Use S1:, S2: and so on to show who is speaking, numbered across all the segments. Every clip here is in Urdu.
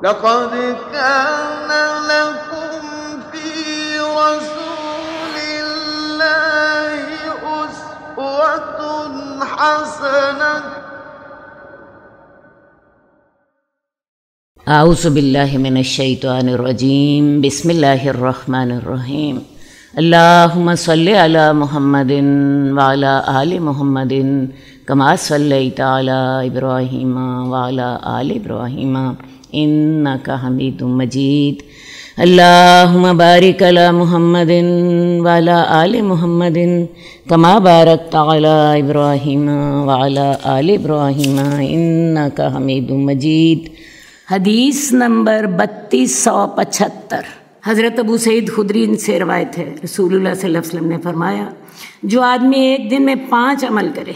S1: لقد كان لكم في رسول الله أسوة حسنة
S2: اعوذ باللہ من الشیطان الرجیم بسم اللہ الرحمن الرحیم اللہم صلی علی محمد وعلی آل محمد کما صلیت علی ابراہیم وعلی آل ابراہیم انک حمید مجید اللہم بارک علی محمد وعلی آل محمد کما بارکت علی ابراہیم وعلی آل ابراہیم انک حمید مجید۔ حدیث نمبر 3275 حضرت ابو سعید خدری سے روایت ہے، رسول اللہ صلی اللہ علیہ وسلم نے فرمایا، جو آدمی ایک دن میں 5 عمل کرے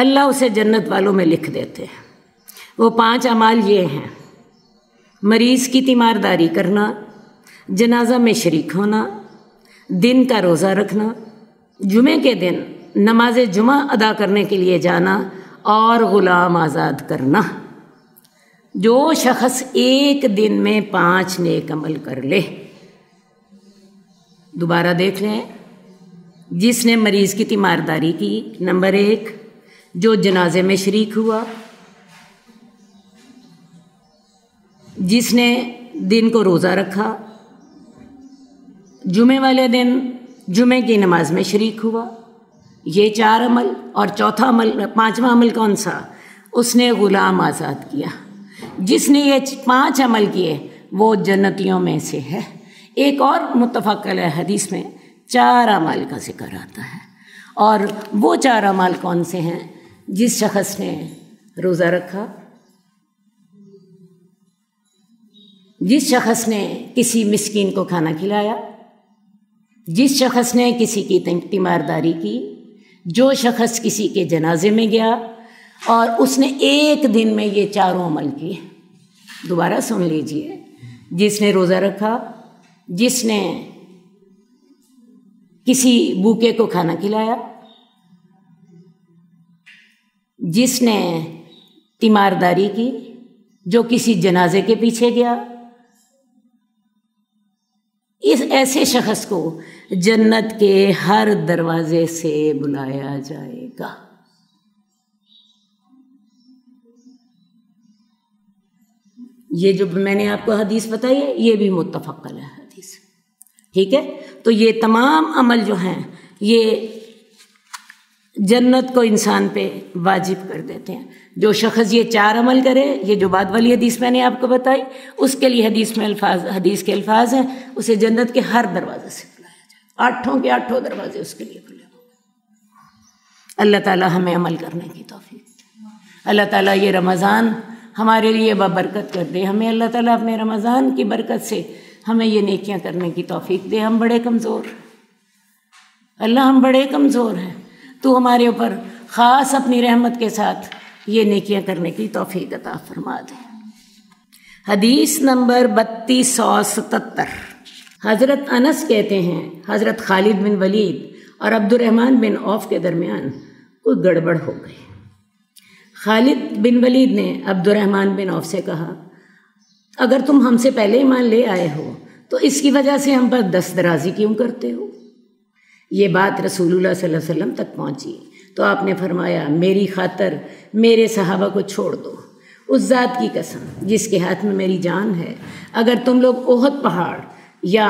S2: اللہ اسے جنت والوں میں لکھ دیتے ہیں۔ وہ 5 اعمال یہ ہیں: مریض کی تیمارداری کرنا، جنازہ میں شریک ہونا، دن کا روزہ رکھنا، جمعے کے دن نماز جمعہ ادا کرنے کے لیے جانا اور غلام آزاد کرنا۔ جو شخص ایک دن میں 5 نیک عمل کر لے، دوبارہ دیکھ لیں، جس نے مریض کی تیمارداری کی، نمبر 1، جو جنازے میں شریک ہوا، جس نے دن کو روزہ رکھا، جمعے والے دن جمعے کی نماز میں شریک ہوا، یہ 4 عمل۔ اور چوتھا عمل، 5واں عمل کون سا؟ اس نے غلام آزاد کیا۔ جس نے یہ 5 عمل کیے وہ جنتیوں میں سے ہے۔ ایک اور متفق علیہ حدیث میں 4 اعمال کا ذکر آتا ہے، اور وہ 4 اعمال کون سے ہیں؟ جس شخص نے روزہ رکھا، جس شخص نے کسی مسکین کو کھانا کھلایا، جس شخص نے کسی کی تیمارداری کی، جو شخص کسی کے جنازے میں گیا، اور اس نے ایک دن میں یہ 4 عمل کیے۔ دوبارہ سن لیجئے، جس نے روزہ رکھا، جس نے کسی بھوکے کو کھانا کھلایا، جس نے تیمارداری کی، جو کسی جنازے کے پیچھے گیا، اس ایسے شخص کو جنت کے ہر دروازے سے بلایا جائے گا۔ یہ جو میں نے آپ کو حدیث بتائی ہے یہ بھی متفق علیہ حدیث ہے، ٹھیک ہے؟ تو یہ تمام عمل جو ہیں یہ جنت کو انسان پہ واجب کر دیتے ہیں۔ جو شخص یہ 4 عمل کرے، یہ جو بعد والی حدیث میں نے آپ کو بتائی، اس کے لیے حدیث کے الفاظ ہیں، اسے جنت کے ہر دروازے سے بلایا جائے، 8 کے 8 دروازے اس کے لیے کھلے ہوں۔ اللہ تعالیٰ ہمیں عمل کرنے کی توفیق دے۔ اللہ تعالیٰ یہ رمضان ہمارے لیے بابرکت کر دے۔ ہمیں اللہ تعالیٰ اپنے رمضان کی برکت سے ہمیں یہ نیکیاں کرنے کی توفیق دے۔ ہم بڑے کمزور ہیں اللہ، ہم بڑے کمزور ہیں، تو ہمارے اوپر خاص اپنی رحمت کے ساتھ یہ نیکیاں کرنے کی توفیق عطا فرما دے۔ حدیث نمبر 3277 حضرت انس کہتے ہیں، حضرت خالد بن ولید اور عبد الرحمن بن عوف کے درمیان کوئی گڑبڑ ہو گئی۔ خالد بن ولید نے عبد الرحمن بن عوف سے کہا، اگر تم ہم سے پہلے ایمان لے آئے ہو تو اس کی وجہ سے ہم پر دست درازی کیوں کرتے ہو؟ یہ بات رسول اللہ صلی اللہ علیہ وسلم تک پہنچی تو آپ نے فرمایا، میری خاطر میرے صحابہ کو چھوڑ دو، اس ذات کی قسم جس کے ہاتھ میں میری جان ہے، اگر تم لوگ احد پہاڑ یا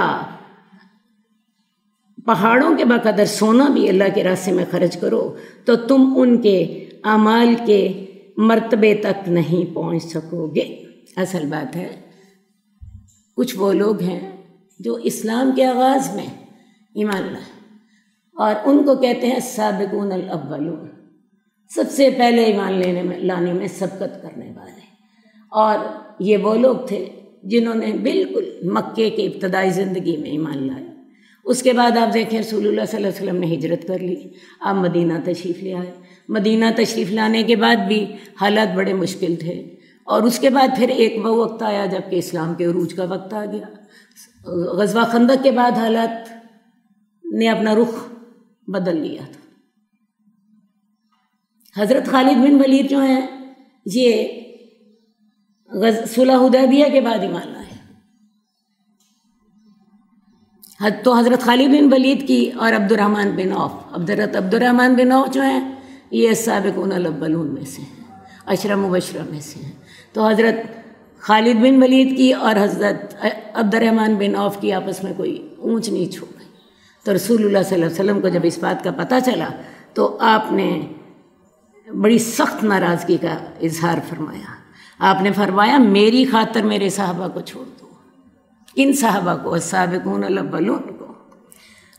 S2: پہاڑوں کے بقدر سونا بھی اللہ کے راستے میں خرچ کرو تو تم ان کے اعمال کے مرتبے تک نہیں پہنچ سکو گے۔ اصل بات ہے، کچھ وہ لوگ ہیں جو اسلام کے آغاز میں ایمان لائے اور ان کو کہتے ہیں سابقون الاولون، سب سے پہلے ایمان لانے میں سبقت کرنے والے، اور یہ وہ لوگ تھے جنہوں نے بالکل مکے کی ابتدائی زندگی میں ایمان لایا۔ اس کے بعد آپ دیکھیں رسول اللہ صلی اللہ علیہ وسلم نے ہجرت کر لی، آپ مدینہ تشریف لے آئے۔ مدینہ تشریف لانے کے بعد بھی حالات بڑے مشکل تھے، اور اس کے بعد پھر ایک وہ وقت آیا جب کہ اسلام کے عروج کا وقت آ گیا۔ غزوہ خندق کے بعد حالات نے اپنا رخ بدل لیا تھا۔ حضرت خالد بن ولید جو ہیں یہ صلح حدیبیہ کے بعد ایمان لائے. تو حضرت خالد بن ولید کی اور عبد الرحمن بن عوف، حضرت عبد الرحمن بن عوف جو ہیں یہ السابقون الاولون میں سے ہیں، عشرہ مبشرہ میں سے ہیں. تو حضرت خالد بن ولید کی اور حضرت عبد الرحمن بن عوف کی آپس میں کوئی اونچ نیچ ہو گئی. تو رسول اللہ صلی اللہ علیہ وسلم کو جب اس بات کا پتہ چلا تو آپ نے بڑی سخت ناراضگی کا اظہار فرمایا. آپ نے فرمایا میری خاطر میرے صحابہ کو چھوڑ دو. کن صحابہ کو؟ السابقون الاولون کو.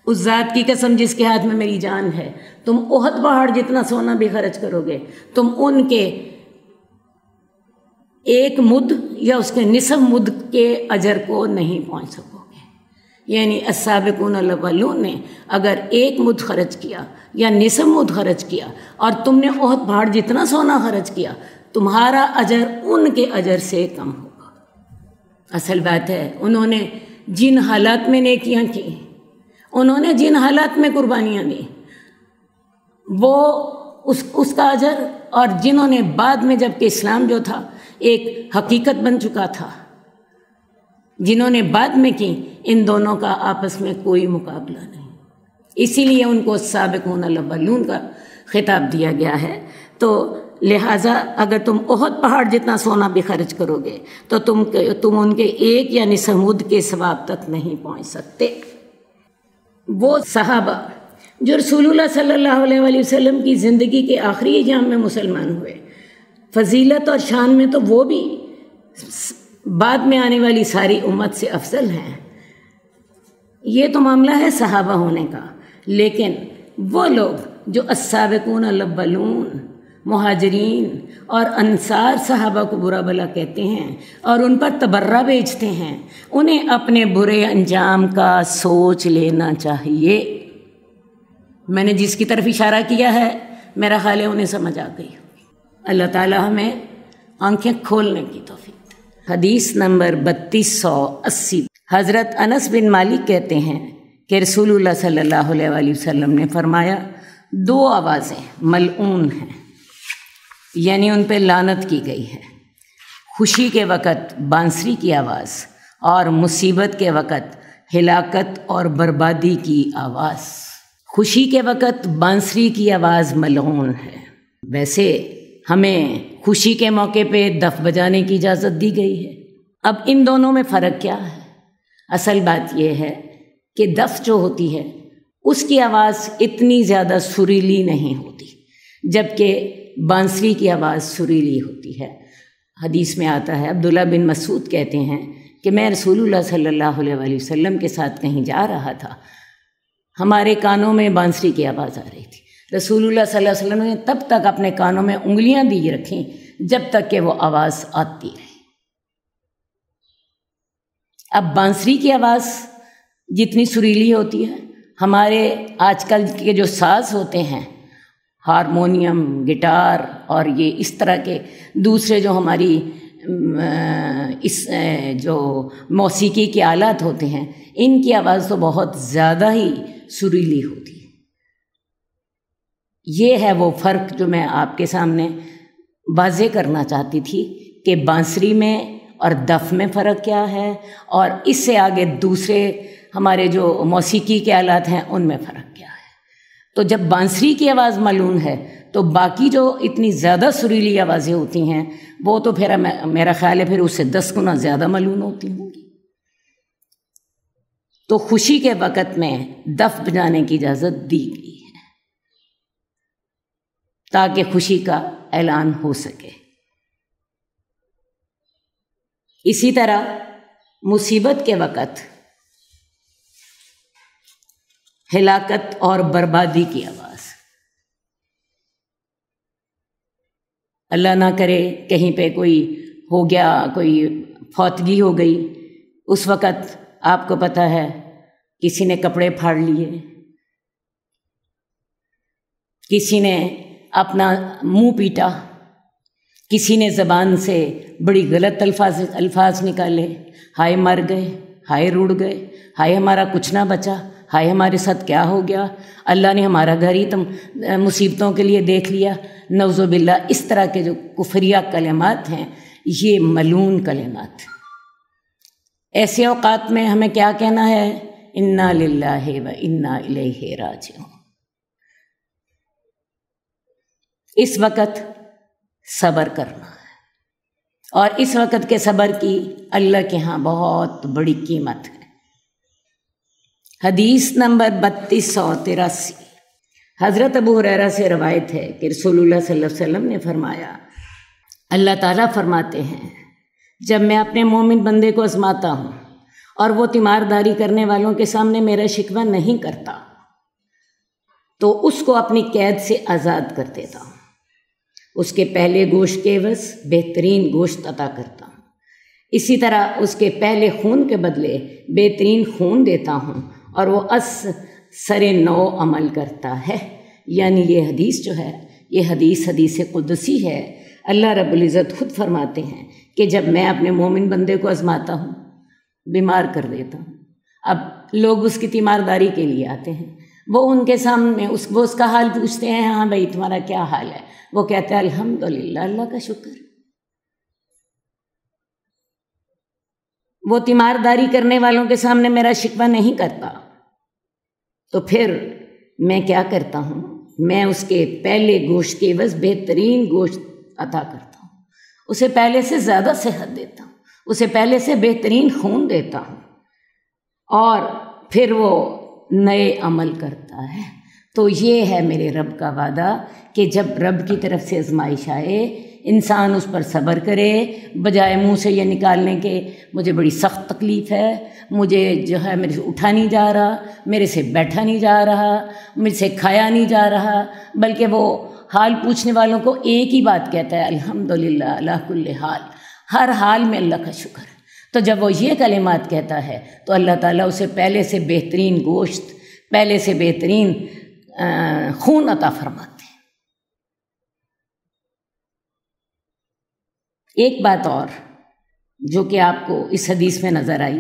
S2: اس ذات کی قسم جس کے ہاتھ میں میری جان ہے، تم احد پہاڑ جتنا سونا بھی خرچ کرو گے تم ان کے ایک مد یا اس کے نصف مد کے اجر کو نہیں پہنچ سکو گے. یعنی السابقون الاولون نے اگر ایک مد خرچ کیا یا نصف مد خرچ کیا اور تم نے احد پہاڑ جتنا سونا خرچ کیا، تمہارا اجر ان کے اجر سے کم ہوگا. اصل بات ہے انہوں نے جن حالات میں نیکیاں کی، انہوں نے جن حالات میں قربانیاں دی، وہ اس کا اجر، اور جنہوں نے بعد میں جب کہ اسلام جو تھا ایک حقیقت بن چکا تھا، جنہوں نے بعد میں کی، ان دونوں کا آپس میں کوئی مقابلہ نہیں. اسی لیے ان کو السابقون الاولون کا خطاب دیا گیا ہے. تو لہٰذا اگر تم احد پہاڑ جتنا سونا بھی خرچ کرو گے تو تم ان کے ایک یا نصف مد کے ثواب تک نہیں پہنچ سکتے. وہ صحابہ جو رسول اللہ صلی اللہ علیہ وآلہ وسلم کی زندگی کے آخری ایام میں مسلمان ہوئے، فضیلت اور شان میں تو وہ بھی بعد میں آنے والی ساری امت سے افضل ہیں. یہ تو معاملہ ہے صحابہ ہونے کا. لیکن وہ لوگ جو السابقون الاولون، مہاجرین اور انصار صحابہ کو برا بھلا کہتے ہیں اور ان پر تبرہ بیچتے ہیں، انہیں اپنے برے انجام کا سوچ لینا چاہیے. میں نے جس کی طرف اشارہ کیا ہے میرا خیال ہے انہیں سمجھ آ گئی. اللہ تعالی ہمیں آنکھیں کھولنے کی توفیق دے. حدیث نمبر 3280. حضرت انس بن مالک کہتے ہیں کہ رسول اللہ صلی اللہ علیہ وآلہ وسلم نے فرمایا 2 آوازیں ملعون ہیں، یعنی ان پہ لعنت کی گئی ہے. خوشی کے وقت بانسری کی آواز اور مصیبت کے وقت ہلاکت اور بربادی کی آواز. خوشی کے وقت بانسری کی آواز ملعون ہے. ویسے ہمیں خوشی کے موقع پہ دف بجانے کی اجازت دی گئی ہے. اب ان دونوں میں فرق کیا ہے؟ اصل بات یہ ہے کہ دف جو ہوتی ہے اس کی آواز اتنی زیادہ سریلی نہیں ہوتی، جبکہ بانسری کی آواز سریلی ہوتی ہے. حدیث میں آتا ہے، عبداللہ بن مسعود کہتے ہیں کہ میں رسول اللہ صلی اللہ علیہ وآلہ وسلم کے ساتھ کہیں جا رہا تھا، ہمارے کانوں میں بانسری کی آواز آ رہی تھی. رسول اللہ صلی اللہ علیہ وسلم نے تب تک اپنے کانوں میں انگلیاں دی رکھیں جب تک کہ وہ آواز آتی رہی. اب بانسری کی آواز جتنی سریلی ہوتی ہے، ہمارے آج کل کے جو ساز ہوتے ہیں، ہارمونیم، گٹار اور یہ اس طرح کے دوسرے جو ہماری اس جو موسیقی کے آلات ہوتے ہیں، ان کی آواز تو بہت زیادہ ہی سریلی ہوتی ہے. یہ ہے وہ فرق جو میں آپ کے سامنے واضح کرنا چاہتی تھی کہ بانسری میں اور دف میں فرق کیا ہے، اور اس سے آگے دوسرے ہمارے جو موسیقی کے آلات ہیں ان میں فرق کیا ہے. تو جب بانسری کی آواز ملعون ہے تو باقی جو اتنی زیادہ سریلی آوازیں ہوتی ہیں وہ تو پھر میرا خیال ہے پھر اس سے 10 گنا زیادہ ملعون ہوتی ہوں گی. تو خوشی کے وقت میں دف بجانے کی اجازت دی گئی ہے تاکہ خوشی کا اعلان ہو سکے. اسی طرح مصیبت کے وقت ہلاکت اور بربادی کی آواز. اللہ نہ کرے کہیں پہ کوئی ہو گیا، کوئی فوتگی ہو گئی، اس وقت آپ کو پتہ ہے کسی نے کپڑے پھاڑ لیے، کسی نے اپنا منہ پیٹا، کسی نے زبان سے بڑی غلط الفاظ نکالے، ہائے مر گئے، ہائے رڑ گئے، ہائے ہمارا کچھ نہ بچا، ہائے ہمارے ساتھ کیا ہو گیا، اللہ نے ہمارا گھر ہی مصیبتوں کے لیے دیکھ لیا، نعوذ باللہ. اس طرح کے جو کفریہ کلمات ہیں یہ ملعون کلمات۔ ایسے اوقات میں ہمیں کیا کہنا ہے؟ انا للہ و انا الیہ راجعون۔ اس وقت صبر کرنا ہے، اور اس وقت کے صبر کی اللہ کے ہاں بہت بڑی قیمت ہے۔ حدیث نمبر 3283، حضرت ابو ہریرہ سے روایت ہے کہ رسول اللہ صلی اللہ علیہ وسلم نے فرمایا، اللہ تعالیٰ فرماتے ہیں جب میں اپنے مومن بندے کو آزماتا ہوں اور وہ تیمارداری کرنے والوں کے سامنے میرا شکوہ نہیں کرتا تو اس کو اپنی قید سے آزاد کر دیتا ہوں، اس کے پہلے گوشت کے عوض بہترین گوشت عطا کرتا ہوں، اسی طرح اس کے پہلے خون کے بدلے بہترین خون دیتا ہوں، اور وہ سر نو عمل کرتا ہے۔ یعنی یہ حدیث جو ہے، یہ حدیث قدسی ہے۔ اللہ رب العزت خود فرماتے ہیں کہ جب میں اپنے مومن بندے کو آزماتا ہوں، بیمار کر دیتا ہوں، اب لوگ اس کی تیمارداری کے لیے آتے ہیں، وہ ان کے سامنے وہ اس کا حال پوچھتے ہیں، ہاں بھائی تمہارا کیا حال ہے؟ وہ کہتے ہیں الحمدللہ، اللہ کا شکر۔ وہ تیمارداری کرنے والوں کے سامنے میرا شکوہ نہیں کرتا، تو پھر میں کیا کرتا ہوں؟ میں اس کے پہلے گوشت کے عوض بہترین گوشت عطا کرتا ہوں، اسے پہلے سے زیادہ صحت دیتا ہوں، اسے پہلے سے بہترین خون دیتا ہوں، اور پھر وہ نئے عمل کرتا ہے۔ تو یہ ہے میرے رب کا وعدہ کہ جب رب کی طرف سے آزمائش آئے، انسان اس پر صبر کرے، بجائے منہ سے یہ نکالنے کے مجھے بڑی سخت تکلیف ہے، مجھے جو ہے میرے سے اٹھا نہیں جا رہا، میرے سے بیٹھا نہیں جا رہا، مجھ سے کھایا نہیں جا رہا، بلکہ وہ حال پوچھنے والوں کو ایک ہی بات کہتا ہے، الحمدللہ علی کل حال، ہر حال میں اللہ کا شکر۔ تو جب وہ یہ کلمات کہتا ہے تو اللہ تعالیٰ اسے پہلے سے بہترین گوشت، پہلے سے بہترین خون عطا فرماتے ہیں۔ ایک بات اور جو کہ آپ کو اس حدیث میں نظر آئی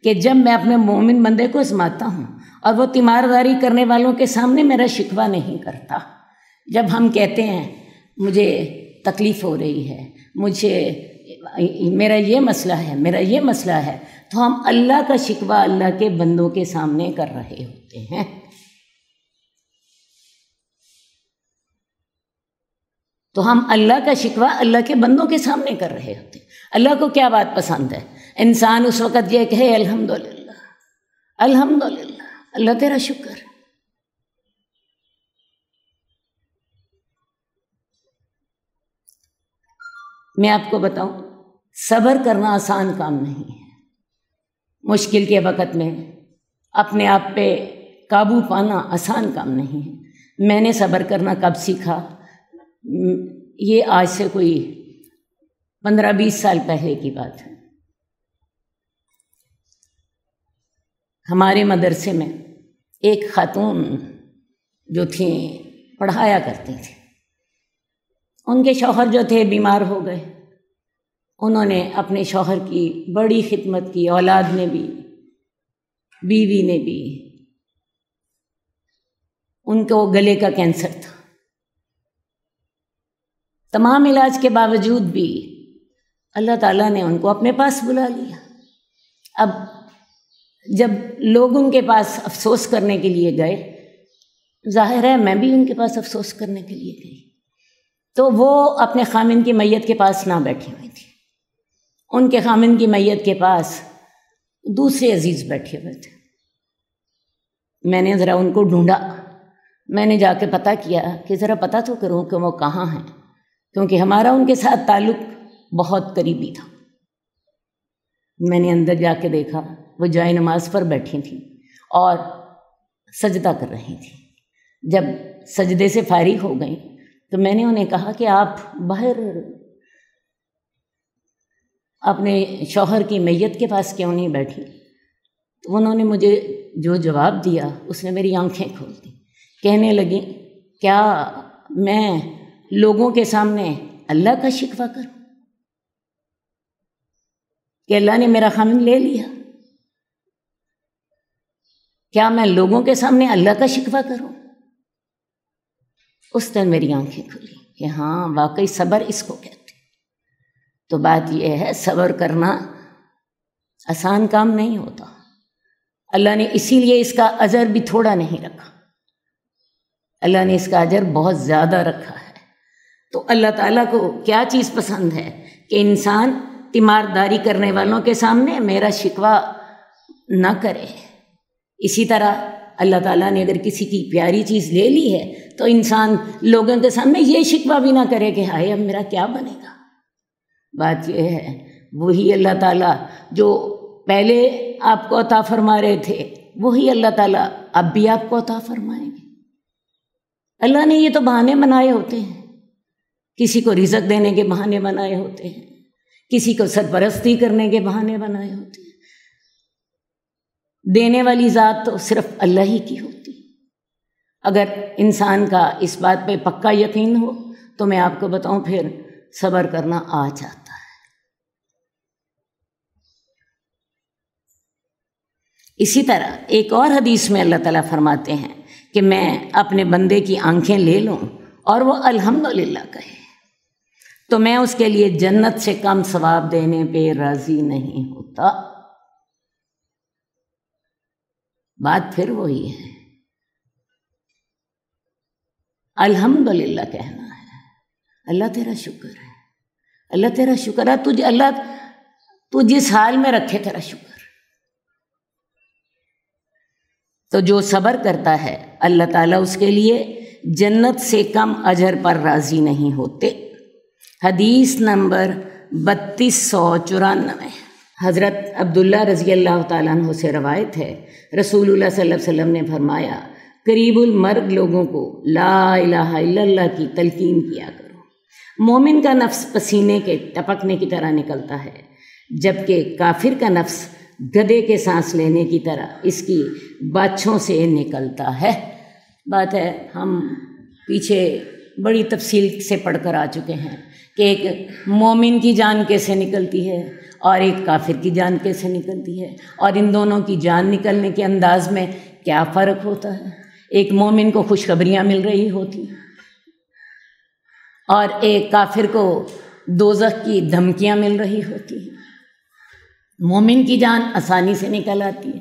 S2: کہ جب میں اپنے مومن بندے کو آزماتا ہوں اور وہ تیمارداری کرنے والوں کے سامنے میرا شکوہ نہیں کرتا، جب ہم کہتے ہیں مجھے تکلیف ہو رہی ہے، میرا یہ مسئلہ ہے، میرا یہ مسئلہ ہے، تو ہم اللہ کا شکوہ اللہ کے بندوں کے سامنے کر رہے ہوتے ہیں۔ تو ہم اللہ کا شکوہ اللہ کے بندوں کے سامنے کر رہے ہوتے ہیں۔ اللہ کو کیا بات پسند ہے؟ انسان اس وقت یہ کہے الحمدللہ، الحمدللہ، اللہ تیرا شکر۔ میں آپ کو بتاؤں، صبر کرنا آسان کام نہیں ہے۔ مشکل کے وقت میں اپنے آپ پہ قابو پانا آسان کام نہیں ہے۔ میں نے صبر کرنا کب سیکھا؟ یہ آج سے کوئی 15-20 سال پہلے کی بات ہے۔ ہمارے مدرسے میں ایک خاتون جو تھیں پڑھایا کرتی تھیں، ان کے شوہر جو تھے بیمار ہو گئے۔ انہوں نے اپنے شوہر کی بڑی خدمت کی، اولاد نے بھی، بیوی نے بھی۔ ان کو گلے کا کینسر تھا۔ تمام علاج کے باوجود بھی اللہ تعالیٰ نے ان کو اپنے پاس بلا لیا۔ اب جب لوگ ان کے پاس افسوس کرنے کے لیے گئے، ظاہر ہے میں بھی ان کے پاس افسوس کرنے کے لیے گئی، تو وہ اپنے خامن کی میت کے پاس نہ بیٹھی ہوئی تھی، ان کے خامن کی میت کے پاس دوسرے عزیز بیٹھے ہوئے تھے۔ میں نے ذرا ان کو ڈھونڈا، میں نے جا کے پتہ کیا کہ ذرا پتہ تو کروں کہ وہ کہاں ہیں، کیونکہ ہمارا ان کے ساتھ تعلق بہت قریبی تھا۔ میں نے اندر جا کے دیکھا، وہ جائے نماز پر بیٹھی تھیں اور سجدہ کر رہی تھیں۔ جب سجدے سے فارغ ہو گئیں تو میں نے انہیں کہا کہ آپ باہر اپنے شوہر کی میت کے پاس کیوں نہیں بیٹھی؟ تو انہوں نے مجھے جو جواب دیا اس نے میری آنکھیں کھول دیں۔ کہنے لگیں، کیا میں لوگوں کے سامنے اللہ کا شکوہ کروں کہ اللہ نے میرا خامن لے لیا؟ کیا میں لوگوں کے سامنے اللہ کا شکوہ کروں؟ اس دن میری آنکھیں کھلی کہ ہاں واقعی صبر اس کو کہتے ہیں۔ تو بات یہ ہے صبر کرنا آسان کام نہیں ہوتا. اللہ نے اسی لیے اس کا اجر بھی تھوڑا نہیں رکھا، اللہ نے اس کا اجر بہت زیادہ رکھا ہے. تو اللہ تعالیٰ کو کیا چیز پسند ہے کہ انسان تیمارداری کرنے والوں کے سامنے میرا شکوہ نہ کرے. اسی طرح اللہ تعالیٰ نے اگر کسی کی پیاری چیز لے لی ہے تو انسان لوگوں کے سامنے یہ شکوہ بھی نہ کرے کہ ہائے اب میرا کیا بنے گا. بات یہ ہے وہی اللہ تعالیٰ جو پہلے آپ کو عطا فرما رہے تھے وہی اللہ تعالیٰ اب بھی آپ کو عطا فرمائیں گے. اللہ نے یہ تو بہانے بنائے ہوتے ہیں، کسی کو رزق دینے کے بہانے بنائے ہوتے ہیں، کسی کو سرپرستی کرنے کے بہانے بنائے ہوتے ہیں. دینے والی ذات تو صرف اللہ ہی کی ہوتی. اگر انسان کا اس بات پہ پکا یقین ہو تو میں آپ کو بتاؤں پھر صبر کرنا آ جاتا ہے. اسی طرح ایک اور حدیث میں اللہ تعالیٰ فرماتے ہیں کہ میں اپنے بندے کی آنکھیں لے لوں اور وہ الحمدللہ کہے تو میں اس کے لیے جنت سے کم ثواب دینے پہ راضی نہیں ہوتا. بات پھر وہی ہے، الحمدللہ کہنا ہے. اللہ تیرا شکر ہے، اللہ تیرا شکر ہے، تو جس حال میں رکھے تیرا شکر. تو جو صبر کرتا ہے اللہ تعالیٰ اس کے لیے جنت سے کم اجر پر راضی نہیں ہوتے. حدیث نمبر 3294 حضرت عبداللہ رضی اللہ تعالیٰ عنہ سے روایت ہے، رسول اللہ صلی اللہ علیہ وسلم نے فرمایا قریب المرگ لوگوں کو لا الہ الا اللہ کی تلقین کیا کرو. مومن کا نفس پسینے کے ٹپکنے کی طرح نکلتا ہے جبکہ کافر کا نفس گدھے کے سانس لینے کی طرح اس کی باچھوں سے نکلتا ہے. بات ہے ہم پیچھے بڑی تفصیل سے پڑھ کر آ چکے ہیں کہ ایک مومن کی جان کیسے نکلتی ہے اور ایک کافر کی جان کیسے نکلتی ہے، اور ان دونوں کی جان نکلنے کے انداز میں کیا فرق ہوتا ہے. ایک مومن کو خوشخبریاں مل رہی ہوتی اور ایک کافر کو دوزخ کی دھمکیاں مل رہی ہوتی ہیں. مومن کی جان آسانی سے نکل آتی ہے،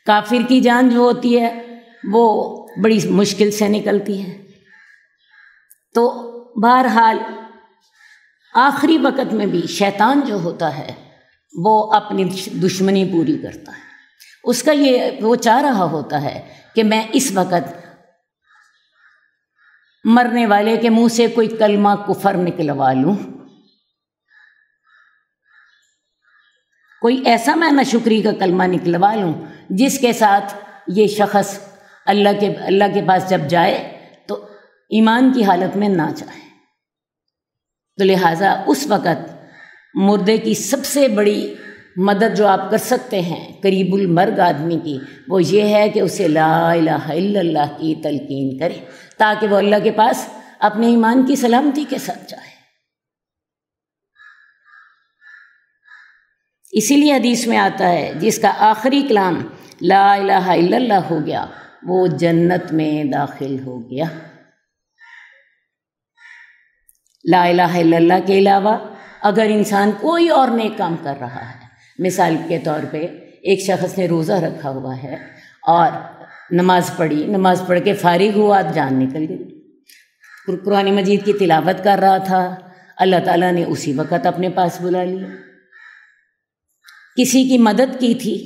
S2: کافر کی جان جو ہوتی ہے وہ بڑی مشکل سے نکلتی ہے. تو بہرحال آخری وقت میں بھی شیطان جو ہوتا ہے وہ اپنی دشمنی پوری کرتا ہے. اس کا وہ چاہ رہا ہوتا ہے کہ میں اس وقت مرنے والے کے منہ سے کوئی کلمہ کفر نکلوا لوں، کوئی ایسا میں ناشکری کا کلمہ نکلوا لوں جس کے ساتھ یہ شخص اللہ کے پاس جب جائے تو ایمان کی حالت میں نہ جائے. تو لہٰذا اس وقت مردے کی سب سے بڑی مدد جو آپ کر سکتے ہیں قریب المرگ آدمی کی وہ یہ ہے کہ اسے لا الہ الا اللہ کی تلقین کرے تاکہ وہ اللہ کے پاس اپنے ایمان کی سلامتی کے ساتھ جائے. اسی لیے حدیث میں آتا ہے جس کا آخری کلام لا الہ الا اللہ ہو گیا وہ جنت میں داخل ہو گیا. لا الہ الا اللہ کے علاوہ اگر انسان کوئی اور نیک کام کر رہا ہے، مثال کے طور پہ ایک شخص نے روزہ رکھا ہوا ہے اور نماز پڑھ کے فارغ ہوا، جان نکل گئی، قرآن مجید کی تلاوت کر رہا تھا، اللہ تعالیٰ نے اسی وقت اپنے پاس بلا لیا. کسی کی مدد کی تھی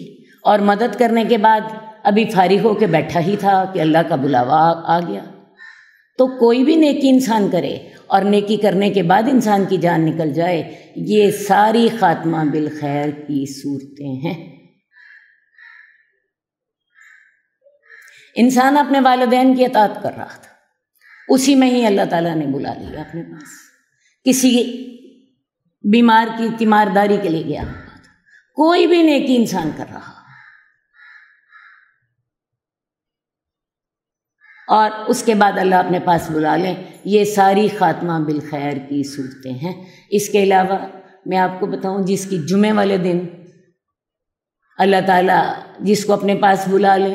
S2: اور مدد کرنے کے بعد ابھی فارغ ہو کے بیٹھا ہی تھا کہ اللہ کا بلاوا آ گیا. تو کوئی بھی نیکی انسان کرے اور نیکی کرنے کے بعد انسان کی جان نکل جائے، یہ ساری خاتمہ بالخیر کی صورتیں ہیں. انسان اپنے والدین کی اطاعت کر رہا تھا، اسی میں ہی اللہ تعالیٰ نے بلا لیا اپنے پاس. کسی بیمار کی تیمارداری کے لیے گیا ہوا تھا، کوئی بھی نیکی انسان کر رہا اور اس کے بعد اللہ اپنے پاس بلا لیں، یہ ساری خاتمہ بالخیر کی صورتیں ہیں. اس کے علاوہ میں آپ کو بتاؤں جس کی جمعے والے دن اللہ تعالیٰ جس کو اپنے پاس بلا لیں،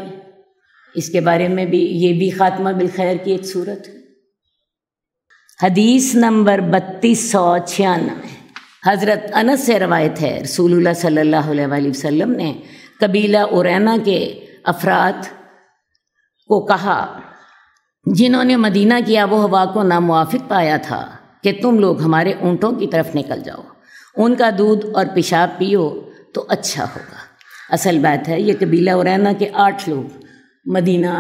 S2: اس کے بارے میں بھی یہ بھی خاتمہ بالخیر کی ایک صورت ہے. حدیث نمبر 3296 حضرت انس سے روایت ہے رسول اللہ صلی اللہ علیہ وسلم نے قبیلہ ارینا کے افراد کو کہا جنہوں نے مدینہ کی آب و ہوا کو ناموافق پایا تھا کہ تم لوگ ہمارے اونٹوں کی طرف نکل جاؤ، ان کا دودھ اور پیشاب پیو تو اچھا ہوگا۔ اصل بات ہے یہ قبیلہ ارینا کے 8 لوگ مدینہ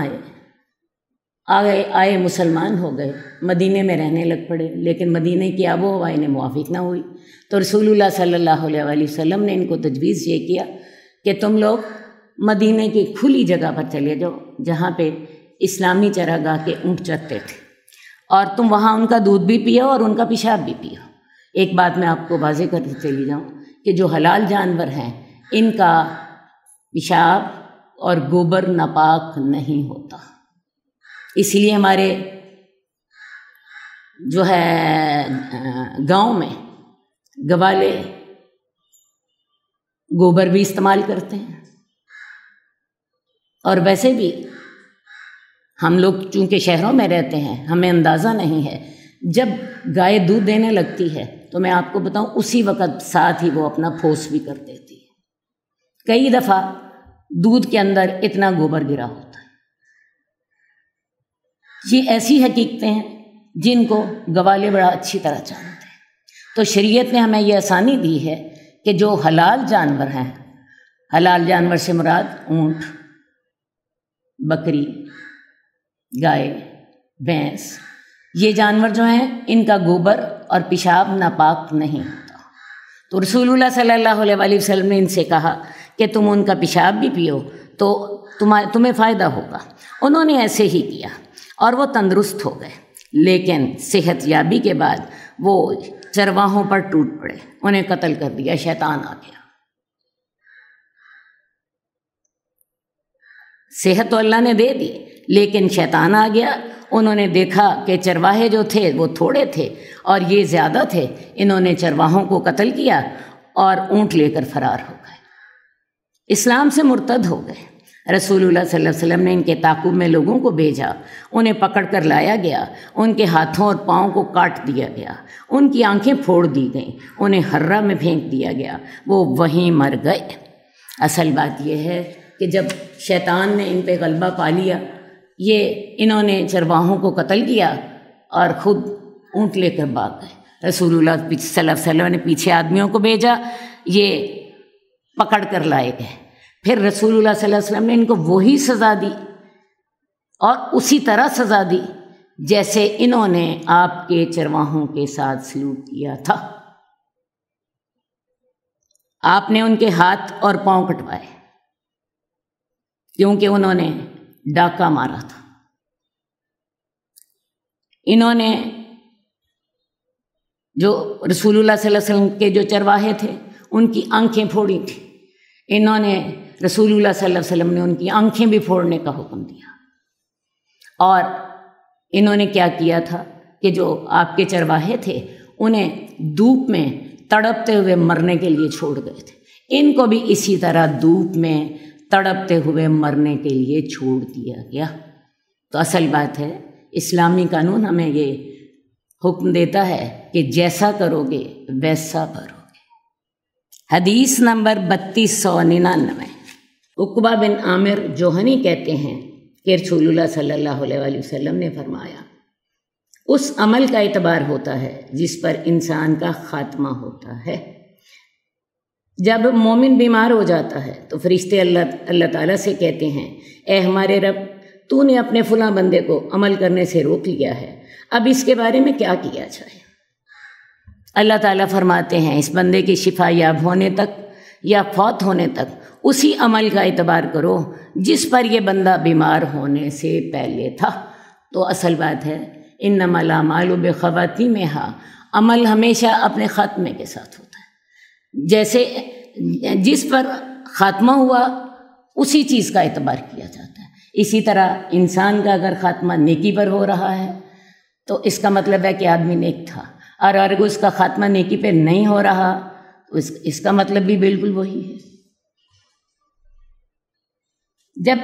S2: آئے مسلمان ہو گئے، مدینے میں رہنے لگ پڑے، لیکن مدینے کی آب و ہوا انہیں موافق نہ ہوئی، تو رسول اللہ صلی اللہ علیہ وسلم نے ان کو تجویز یہ کیا کہ تم لوگ مدینے کی کھلی جگہ پر چلے جاؤ جہاں پہ اسلامی چراگاہ کے اونٹ چرتے تھے، اور تم وہاں ان کا دودھ بھی پیو اور ان کا پیشاب بھی پیو۔ ایک بات میں آپ کو واضح کرتے چلی جاؤں کہ جو حلال جانور ہیں ان کا پیشاب اور گوبر ناپاک نہیں ہوتا، اس لیے ہمارے جو ہے گاؤں میں گوالے گوبر بھی استعمال کرتے ہیں، اور ویسے بھی ہم لوگ چونکہ شہروں میں رہتے ہیں ہمیں اندازہ نہیں ہے، جب گائے دودھ دینے لگتی ہے تو میں آپ کو بتاؤں اسی وقت ساتھ ہی وہ اپنا پھوس بھی کر دیتی ہے، کئی دفعہ دودھ کے اندر اتنا گوبر گرا ہوتا ہے۔ یہ ایسی حقیقتیں ہیں جن کو گوالے بڑا اچھی طرح جانتے ہیں، تو شریعت نے ہمیں یہ آسانی دی ہے کہ جو حلال جانور ہیں، حلال جانور سے مراد اونٹ، بکری، گائے، بھینس، یہ جانور جو ہیں ان کا گوبر اور پیشاب ناپاک نہیں ہوتا، تو رسول اللہ صلی اللہ علیہ وسلم نے ان سے کہا کہ تم ان کا پیشاب بھی پیو تو تمہیں فائدہ ہوگا۔ انہوں نے ایسے ہی کیا اور وہ تندرست ہو گئے، لیکن صحت یابی کے بعد وہ چرواہوں پر ٹوٹ پڑے، انہیں قتل کر دیا، شیطان آ گیا۔ صحت تو اللہ نے دے دی لیکن شیطان آ گیا، انہوں نے دیکھا کہ چرواہے جو تھے وہ تھوڑے تھے اور یہ زیادہ تھے، انہوں نے چرواہوں کو قتل کیا اور اونٹ لے کر فرار ہو گئے، اسلام سے مرتد ہو گئے۔ رسول اللہ صلی اللہ علیہ وسلم نے ان کے تعاقب میں لوگوں کو بھیجا، انہیں پکڑ کر لایا گیا، ان کے ہاتھوں اور پاؤں کو کاٹ دیا گیا، ان کی آنکھیں پھوڑ دی گئیں، انہیں ہرہ میں پھینک دیا گیا، وہ وہیں مر گئے۔ اصل بات یہ ہے کہ جب شیطان نے ان پہ غلبہ پا لیا، یہ انہوں نے چرواہوں کو قتل کیا اور خود اونٹ لے کر بھاگ گئے۔ رسول اللہ صلی اللہ علیہ وسلم نے پیچھے آدمیوں کو بھیجا، یہ پکڑ کر لائے گئے، پھر رسول اللہ صلی اللہ علیہ وسلم نے ان کو وہی سزا دی اور اسی طرح سزا دی جیسے انہوں نے آپ کے چرواہوں کے ساتھ سلوک کیا تھا۔ آپ نے ان کے ہاتھ اور پاؤں کٹوائے کیونکہ انہوں نے ڈاکہ مارا تھا، انہوں نے جو رسول اللہ صلی اللہ علیہ وسلم کے جو چرواہے تھے ان کی آنکھیں پھوڑی تھیں، انہوں نے رسول اللہ صلی اللہ علیہ وسلم نے ان کی آنکھیں بھی پھوڑنے کا حکم دیا، اور انہوں نے کیا کیا تھا کہ جو آپ کے چرواہے تھے انہیں دھوپ میں تڑپتے ہوئے مرنے کے لیے چھوڑ گئے تھے، ان کو بھی اسی طرح دھوپ میں تڑپتے ہوئے مرنے کے لیے چھوڑ دیا گیا۔ تو اصل بات ہے اسلامی قانون ہمیں یہ حکم دیتا ہے کہ جیسا کرو گے ویسا بھرو گے۔ حدیث نمبر 3299، عقبہ بن عامر جوہنی کہتے ہیں کہ رسول اللہ صلی اللہ علیہ وسلم نے فرمایا اس عمل کا اعتبار ہوتا ہے جس پر انسان کا خاتمہ ہوتا ہے۔ جب مومن بیمار ہو جاتا ہے تو فرشتے اللہ تعالیٰ سے کہتے ہیں اے ہمارے رب، تو نے اپنے فلاں بندے کو عمل کرنے سے روک لیا ہے، اب اس کے بارے میں کیا کیا جائے؟ اللہ تعالیٰ فرماتے ہیں اس بندے کی شفا یاب ہونے تک یا فوت ہونے تک اسی عمل کا اعتبار کرو جس پر یہ بندہ بیمار ہونے سے پہلے تھا۔ تو اصل بات ہے انما الاعمال بخواتیمہا، عمل ہمیشہ اپنے خاتمے کے ساتھ ہوتا ہے، جیسے جس پر خاتمہ ہوا اسی چیز کا اعتبار کیا جاتا ہے۔ اسی طرح انسان کا اگر خاتمہ نیکی پر ہو رہا ہے تو اس کا مطلب ہے کہ آدمی نیک تھا، اور اگر اس کا خاتمہ نیکی پہ نہیں ہو رہا تو اس کا مطلب بھی بالکل وہی ہے۔ جب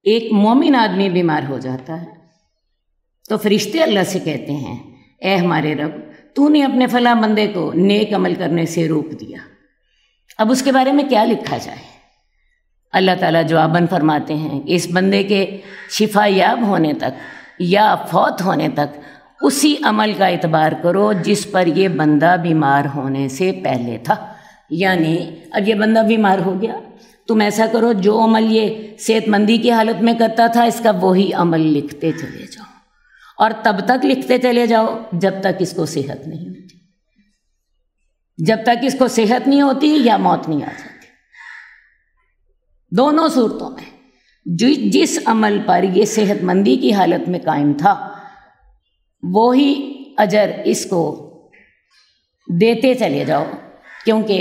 S2: ایک مومن آدمی بیمار ہو جاتا ہے تو فرشتے اللہ سے کہتے ہیں اے ہمارے رب، تو نے اپنے فلاں بندے کو نیک عمل کرنے سے روک دیا، اب اس کے بارے میں کیا لکھا جائے؟ اللہ تعالیٰ جواباً فرماتے ہیں کہ اس بندے کے شفا یاب ہونے تک یا فوت ہونے تک اسی عمل کا اعتبار کرو جس پر یہ بندہ بیمار ہونے سے پہلے تھا۔ یعنی اب یہ بندہ بیمار ہو گیا، تم ایسا کرو جو عمل یہ صحت مندی کی حالت میں کرتا تھا اس کا وہی عمل لکھتے چلے جاؤ، اور تب تک لکھتے چلے جاؤ جب تک اس کو صحت نہیں ہوتی، جب تک اس کو صحت نہیں ہوتی یا موت نہیں آ جاتی۔ دونوں صورتوں میں جس عمل پر یہ صحت مندی کی حالت میں قائم تھا وہی اجر اس کو دیتے چلے جاؤ، کیونکہ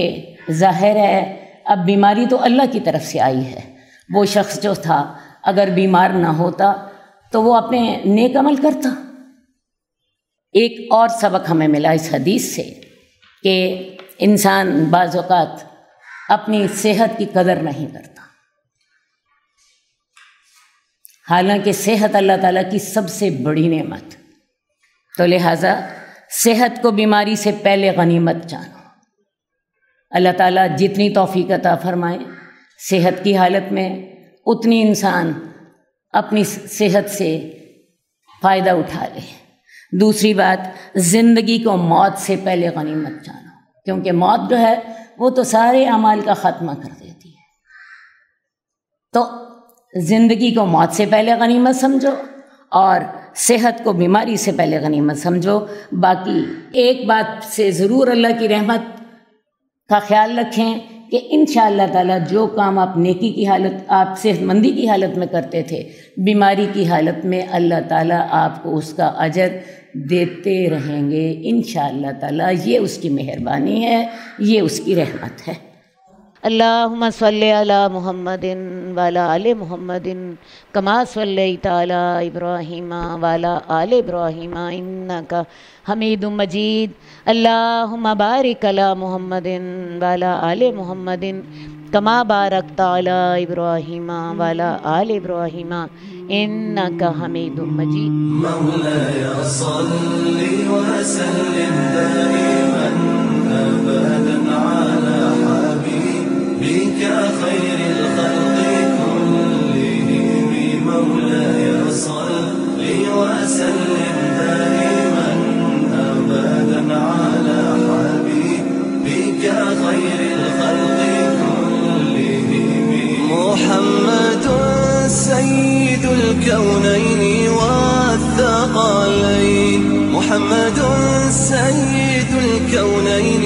S2: ظاہر ہے اب بیماری تو اللہ کی طرف سے آئی ہے۔ وہ شخص جو تھا اگر بیمار نہ ہوتا تو وہ اپنے نیک عمل کرتا۔ ایک اور سبق ہمیں ملا اس حدیث سے کہ انسان بعض اوقات اپنی صحت کی قدر نہیں کرتا، حالانکہ صحت اللہ تعالیٰ کی سب سے بڑی نعمت، تو لہٰذا صحت کو بیماری سے پہلے غنیمت جانو۔ اللہ تعالیٰ جتنی توفیق عطا فرمائے صحت کی حالت میں اتنی انسان اپنی صحت سے فائدہ اٹھا لے۔ دوسری بات، زندگی کو موت سے پہلے غنیمت جانو، کیونکہ موت جو ہے وہ تو سارے اعمال کا خاتمہ کر دیتی ہے۔ تو زندگی کو موت سے پہلے غنیمت سمجھو اور صحت کو بیماری سے پہلے غنیمت سمجھو۔ باقی ایک بات سے ضرور اللہ کی رحمت کا خیال رکھیں کہ انشاءاللہ تعالیٰ جو کام آپ نیکی کی حالت، آپ صحت مندی کی حالت میں کرتے تھے، بیماری کی حالت میں اللہ تعالیٰ آپ کو اس کا اجر دیتے رہیں گے انشاءاللہ تعالیٰ۔ یہ اس کی مہربانی ہے، یہ اس کی رحمت ہے۔
S3: اللہم صلی علی محمد وعلی آل محمد کما صلیت علی ابراہیم وعلی آل ابراہیم انک حمید مجید۔ اللہم بارک علی محمد وعلی آل محمد کما بارکت علی ابراہیم وعلی آل ابراہیم انک حمید مجید۔
S4: مولاي صل وسلم دائما ابدا على حبيبك خير الخلق كلهم، مولاي صل وسلم دائما ابدا على حبيبك خير الخلق كلهم، محمد سيد الكونين والثقلين، محمد سيد الكونين